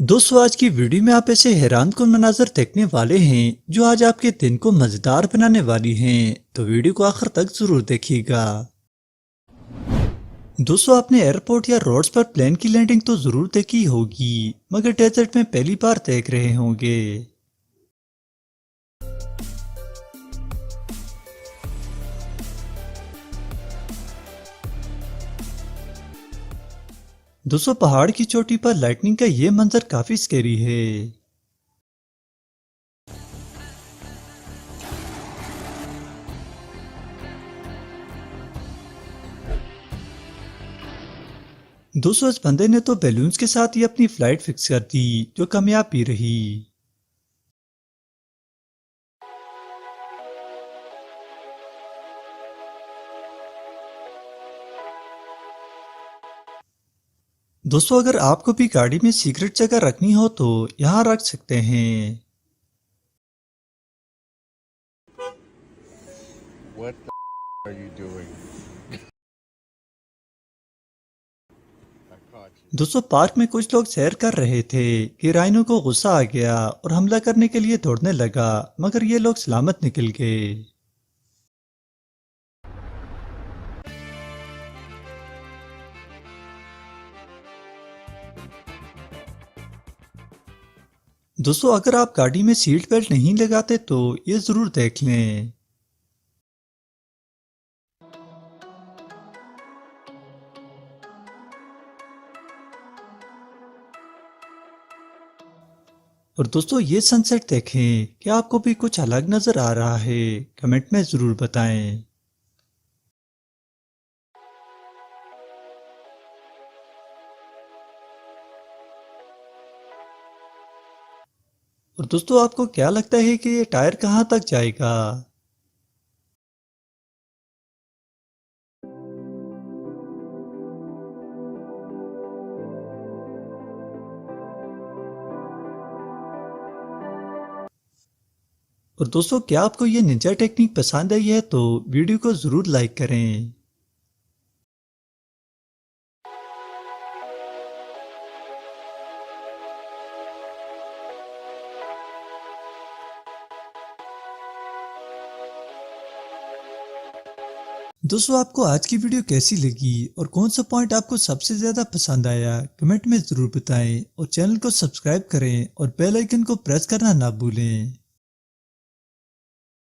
दोस्तों आज की वीडियो में आप ऐसे हैरान कुन मनाजर देखने वाले हैं जो आज आपके दिन को मजेदार बनाने वाली हैं, तो वीडियो को आखिर तक जरूर देखिएगा। दोस्तों आपने एयरपोर्ट या रोड्स पर प्लेन की लैंडिंग तो जरूर देखी होगी, मगर डेजर्ट में पहली बार देख रहे होंगे। दोस्तों पहाड़ की चोटी पर लाइटनिंग का ये मंजर काफी स्कैरी है। दोस्तों इस बंदे ने तो बैलून्स के साथ ही अपनी फ्लाइट फिक्स कर दी, जो कामयाब भी रही। दोस्तों अगर आपको भी गाड़ी में सीक्रेट जगह रखनी हो तो यहाँ रख सकते हैं। What the are you doing? I caught you. दोस्तों पार्क में कुछ लोग सैर कर रहे थे कि राइनो को गुस्सा आ गया और हमला करने के लिए दौड़ने लगा, मगर ये लोग सलामत निकल गए। दोस्तों अगर आप गाड़ी में सीट बेल्ट नहीं लगाते तो ये जरूर देख लें। और दोस्तों ये सनसेट देखें, क्या आपको भी कुछ अलग नजर आ रहा है? कमेंट में जरूर बताएं। और दोस्तों आपको क्या लगता है कि ये टायर कहाँ तक जाएगा? और दोस्तों क्या आपको ये निंजा टेक्निक पसंद आई है तो वीडियो को जरूर लाइक करें। दोस्तों आपको आज की वीडियो कैसी लगी और कौन सा पॉइंट आपको सबसे ज्यादा पसंद आया, कमेंट में जरूर बताएं और चैनल को सब्सक्राइब करें और बेल आइकन को प्रेस करना ना भूलें।